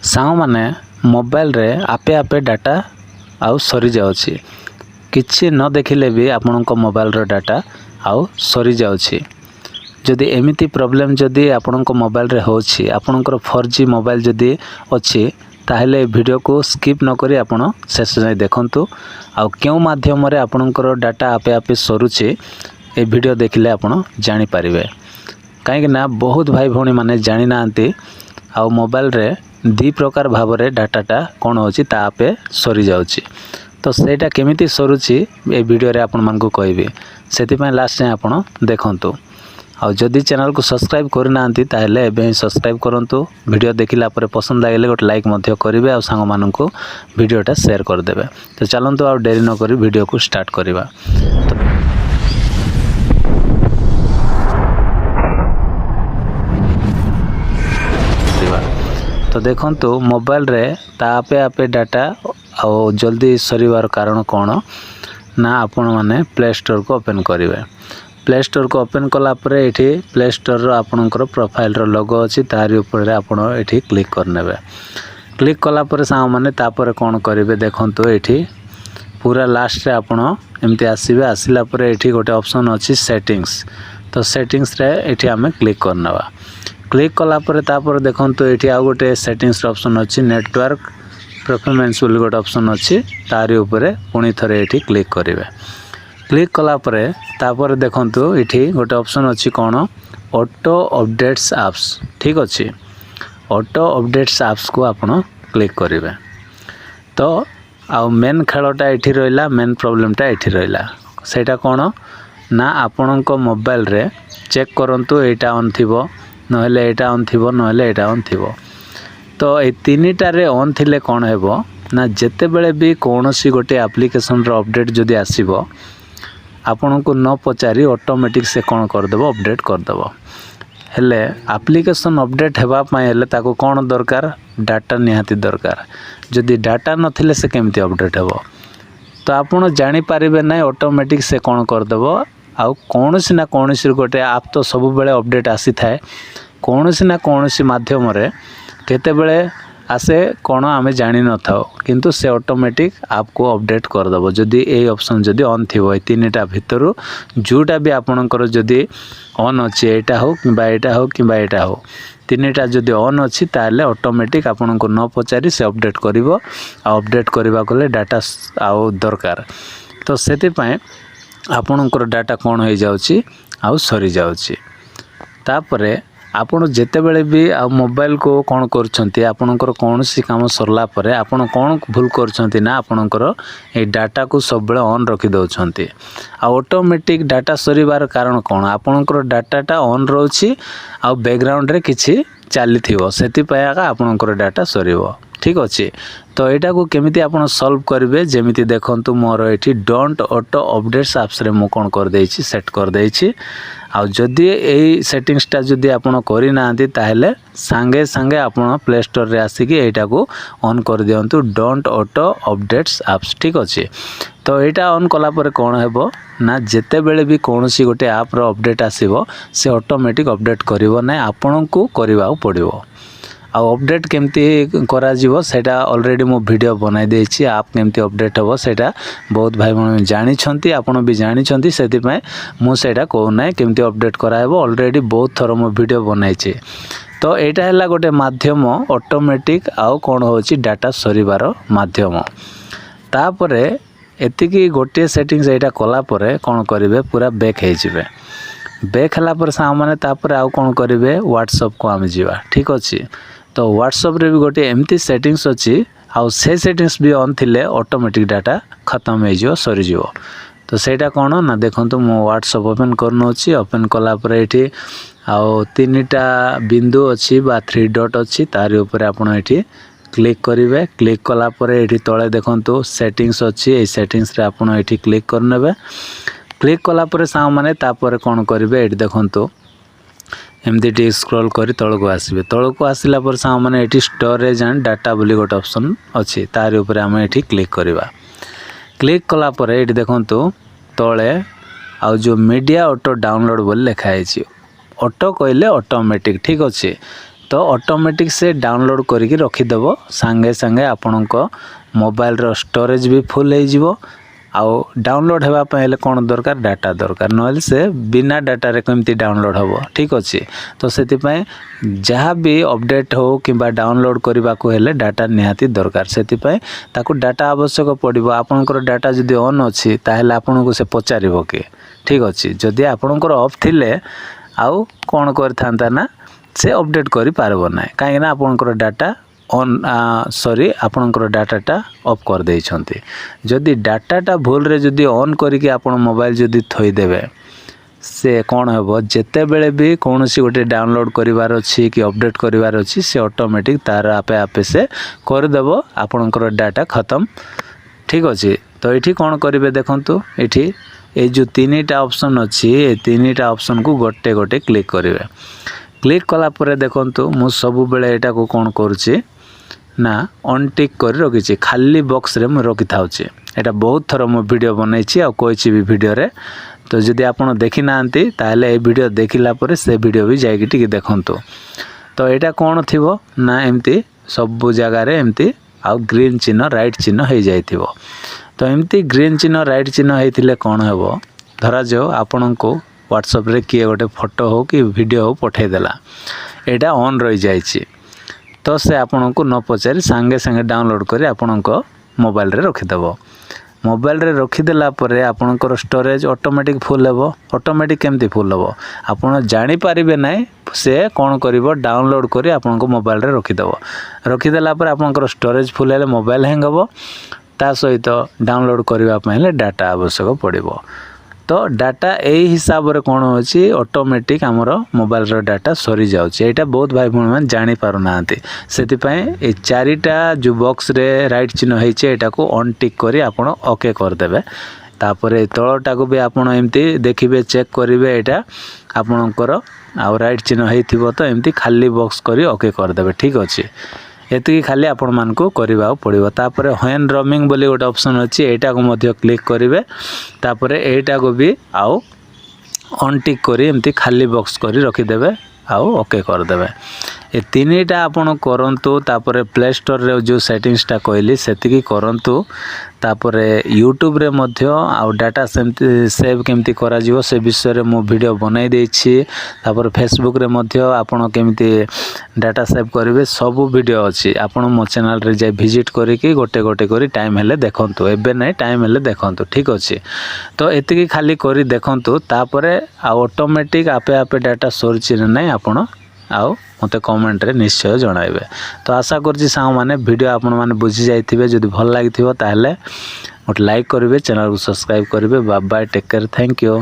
सांग माने मोबाइल रे आपे आपे डाटा आउ सरी जाउछि किछि न देखिले भी आपनक मोबाइल रो डाटा आउ सरी जाउछि। जदि एमिति प्रॉब्लम जदि आपनक मोबाइल रे होछि आपनकर 4G मोबाइल जदि अछि ताहेले वीडियो को स्किप न करी आपण शेष जाय देखंतु आउ केउ माध्यम रे आपनकर डाटा आपे आपे सरुछि ए वीडियो देखिले आपण जानि परिबे। काहे ना बहुत भाई भौणी माने जानि नांती आउ मोबाइल रे दी प्रकार भाव रे डाटाटा कौन होची ता आपे सरी जाउची। तो सेटा केमिति सरुची ए वीडियो रे आपण मानकु कहबी सेति पय लास्ट जाय आपण देखंतु। आउ जदि चैनल को सब्सक्राइब करना आंती ताहेले एबे ही सब्सक्राइब करंतु। वीडियो देखिला परे पसंद लागले गोटे लाइक मध्य करिवे आउ सांग मानकु वीडियोटा शेयर कर देबे। तो चलंतु आउ देरी न करी वीडियो को स्टार्ट करिवा। तो देखंतु मोबाइल रे ता आपे आपे डाटा आउ जल्दी सरीवार कारण कौन ना आपण माने प्ले स्टोर को ओपन करिवे। प्ले स्टोर को ओपन कला परे एठी प्ले स्टोर रो आपनकर प्रोफाइल रो लोगो अछि तारि ऊपर रे आपण एठी क्लिक करनेबे। क्लिक कला परे सा माने ता परे कोन करिवे देखंतु एठी पूरा लास्ट रे आपण एमती आसीबे। आसिला परे एठी गोटे ऑप्शन अछि सेटिंग्स। तो सेटिंग्स रे एठी हमें क्लिक करनवा। क्लिक कला परे ता परे देखंतु एठी आ गोटे सेटिंग्स ऑप्शन अछि नेटवर्क परफॉर्मेंस बोली गोटे ऑप्शन अछि तारि ऊपर पुणी थरे एठी क्लिक करिवे। क्लिक कला परे ता परे देखंतु एठी गोटे ऑप्शन अछि कोन ऑटो अपडेट्स एप्स। ठीक अछि ऑटो अपडेट्स एप्स को आपण क्लिक करिवे। तो आ मेन खेलटा एठी रहिला मेन प्रॉब्लमटा एठी रहिला सेटा कोन ना आपणक मोबाइल रे चेक करंतु एटा ऑन थिबो नहले एटा ऑन थिबो नहले एटा ऑन थिबो। तो ए तीनिटा रे ऑन थिले कोन हेबो ना जेते बेले भी कोनोसी गोटे एप्लीकेशन रो अपडेट जदी आसीबो आपन को न पचारी ऑटोमेटिक से कोन कर देबो अपडेट कर देबो। हेले एप्लीकेशन अपडेट हेबा पय हेले ताको कोन दरकार डाटा निहाती दरकार। जदी डाटा नथिले से केमती अपडेट हेबो तो आपन जानि पारिबे नै ऑटोमेटिक से कोन कर देबो। आउ कोनोसी ना कोनोसी गोटे आप तो सब बेले अपडेट आसी थाए कोनोसी ना कोनोसी माध्यम रे केते बेले आसे कोन आमे जानि न थाओ किंतु से ऑटोमेटिक आपको अपडेट कर दबो। जदी ए ऑप्शन जदी ऑन थिबो ए तीनटा भितरु जोटा भी आपनकर जदी ऑन अछि एटा हो किबा एटा हो किबा एटा हो तीनटा जदी ऑन अछि ताले ऑटोमेटिक आपनको न पचारी से अपडेट करिवो। आ अपडेट करबा कोले डाटा आउ दरकार। तो सेति पय आपनकर डाटा कोन होई जाउची आउ सरी जाउची। तापरे आपण जेते बेले भी आ मोबाइल को कोन करछंती आपनकर कोनोसी काम सरला परे आपण कोन भूल करछंती ना आपनकर ए डाटा को सब बेले ऑन रखि दउछंती। आ ऑटोमेटिक डाटा सरीबार कारण कोन आपनकर डाटाटा ऑन रहउची आ बैकग्राउंड रे किछि चाली थिवो सेति पय आपनकर डाटा सरीबो। ठीक अछि। तो एटा को केमिति आपण सॉल्व करिवे जेमिति देखंतु मोर एठी डोंट ऑटो अपडेट्स एप्स रे मु कोन कर देछि सेट कर देछि। आ जदि एई सेटिंग्स ता जदि आपण करि नांती ताहेले संगे संगे आपण प्ले स्टोर रे आसी कि एटा को ऑन कर दियंतु डोंट ऑटो अपडेट्स एप्स। ठीक अछि। तो एटा ऑन कला परे कोन हेबो ना जेते बेले भी कोनोसी गोटे ऐप रो अपडेट आसीबो से ऑटोमेटिक अपडेट करिवो नै आपण को करिवाउ पड़िवो। आ अपडेट केमती करा जीवो सेटा ऑलरेडी मो वीडियो बनाई देछि आप केमती अपडेट होबो सेटा बहुत भाई बहन जानि छंती आपण भी जानि छंती सेति पय मु सेटा को नै केमती अपडेट करायबो ऑलरेडी बहुत थरो मो वीडियो बनाई छी। तो एटा हला गोटे माध्यम ऑटोमेटिक आउ कोन होछि डाटा सरीबार माध्यम। तापरे एतिकी गोटे सेटिंग्स एटा कला परे कोन करिवे पूरा बैक हे जिवे। बैक हला पर सा माने तापरे आउ कोन करिवे व्हाट्सएप को आमे जीवा। ठीक अछि। तो व्हाट्सएप रे भी गोटे एमती सेटिंग्स अछि आउ से सेटिंग्स भी ऑन थिले ऑटोमेटिक डाटा खत्म हे जिवो सरी जिवो। तो सेटा कोन ना देखंतु मो व्हाट्सएप ओपन करनो अछि। ओपन कला पर एठी आउ तीनटा बिंदु अछि बा 3 डॉट अछि तारि ऊपर आपण एठी क्लिक करिवे। क्लिक कला पर एठी तळे देखंतु सेटिंग्स अछि ए सेटिंग्स रे आपण एठी क्लिक करनेबे। क्लिक कला पर सा माने तापर कोन करिवे एठी देखंतु एमती टी स्क्रॉल करी तळको आसीबे। तळको आसिला पर सा माने एठी स्टोरेज एंड डाटा बोली गोटे ऑप्शन अछि तारि ऊपर हम एठी क्लिक करिवा। क्लिक कला पर एठी देखंतु तळे आ जो मीडिया ऑटो डाउनलोड बोली लिखा है ऑटो कहले ऑटोमेटिक। ठीक अछि। तो ऑटोमेटिक से डाउनलोड करके रखिदेव सांगे सांगे आपणक मोबाइल रो स्टोरेज भी फुल हो जिवो आउ डाउनलोड हेबा पहले कौन दरकार डाटा दरकार नहले से बिना डाटा रे केमती डाउनलोड हबो ठीक अछि। तो सेति पय जहाँ भी अपडेट हो किंबा डाउनलोड करबा को हेले डाटा निहाती दरकार सेति पय ताकू डाटा आवश्यक पड़िबो आपनकर डाटा जदि ऑन अछि ताहेले आपनको से पचारिबो के ठीक अछि। जदि आपनकर ऑफ थिले आउ कौन करथांता ना से अपडेट करि पारबो ना काहे ना आपनकर डाटा ऑन सॉरी आपनकर डाटाटा ऑफ कर देइछंती। जदि डाटाटा भूल रे जदि ऑन करिके आपन मोबाइल जदि थोई देबे से कौन हेबो जेते बेले भी कोनोसी गोटे डाउनलोड करिवार अछि कि अपडेट करिवार अछि से ऑटोमेटिक तार आपे आपे से कर देबो आपनकर डाटा खत्म ठीक अछि। तो एठी कौन करिवे देखंतु एठी ए जो तीनटा ऑप्शन अछि ए तीनटा ऑप्शन को गोटे गोटे क्लिक करिवे क्लिक कला परे देखंतु मु सब बेले एटा को कौन करूची ना ऑन टिक कर रखी खाली बॉक्स रे मु रखी थाउची एटा बहुत थर मो वीडियो बनैछि आ कोइछि भी वीडियो रे। तो जदि आपण देखि नांती ताहले ए वीडियो देखिला परे से वीडियो भी जाई टिके देखंतु। तो एटा कोन थिवो ना एमती सब जगह रे एमती आ ग्रीन चिन्ह राइट चिन्ह हे जाइथिवो। तो एमती ग्रीन चिन्ह राइट चिन्ह हेतिले कोन हेबो धरा जो आपण को व्हाट्सएप रे किए गोटे फोटो हो कि वीडियो हो पठे देला एटा ऑन रही जाइछि तो से आपन को न पचारि सांगे सांगे डाउनलोड करी आपन को मोबाइल रे रखि देबो। मोबाइल रे रखि देला परे आपन को स्टोरेज ऑटोमेटिक फुल हेबो ऑटोमेटिक केमती फुल हेबो आपन जानि पारिबे नै से कोन करिवो डाउनलोड करी आपन को मोबाइल रे रखि देला परे आपन को स्टोरेज फुल हेले मोबाइल हैंग हेबो ता सहित डाउनलोड करबा पहिले डाटा आवश्यक पड़िबो। तो डाटा यही हिसाब रे कौन होची ऑटोमेटिक हमरो मोबाइल रो डाटा सरी जाउची एटा बहुत भाई भूण मान जानि पारु नांती सेति पय ए चारिटा जो बॉक्स रे राइट चिन्ह हेचे एटा को ऑन टिक करी आपण ओके कर देबे तापरे तळटा को भी आपण एमती देखिबे चेक करिवे एटा आपणकर आ राइट चिन्ह हेथिबो तो एमती खाली बॉक्स करी ओके कर देबे ठीक अछि। एति खाली आपण मान को करबा पड़िबो तापरे व्हेन रोमिंग बोली गोटे ऑप्शन अछि एटा को मध्य क्लिक करिवे तापरे एटा को भी आउ ऑन टिक करी एमती खाली बॉक्स करी रखि देबे आउ ओके कर देबे ए तीनटा आपण करंतु तापरे प्ले स्टोर रे जो सेटिंग्स टा कहली सेतिकी करंतु तापरे यूट्यूब रे मध्य आउ डाटा सेव केमती करा जिवो से विषय रे मो वीडियो बनाई देछि तापर फेसबुक रे मध्य आपण केमती डाटा सेव करिवे सब वीडियो अछि आपण मो चैनल रे जाय विजिट करी कि गोटे गोटे करी टाइम हेले देखंतु एबे नै टाइम हेले देखंतु ठीक अछि। तो एतिकी खाली करी देखंतु तापरे ऑटोमेटिक आपे आपे डाटा सोरछि नै आपण आउ मते कमेंट रे निश्चय जणाइबे। तो आशा करछि साउ माने वीडियो आपण माने बुझी जाइथिबे जदि भल लागिथिबो ताहले गोटे लाइक करिवे चैनल को सब्सक्राइब करिवे bye bye take care thank you.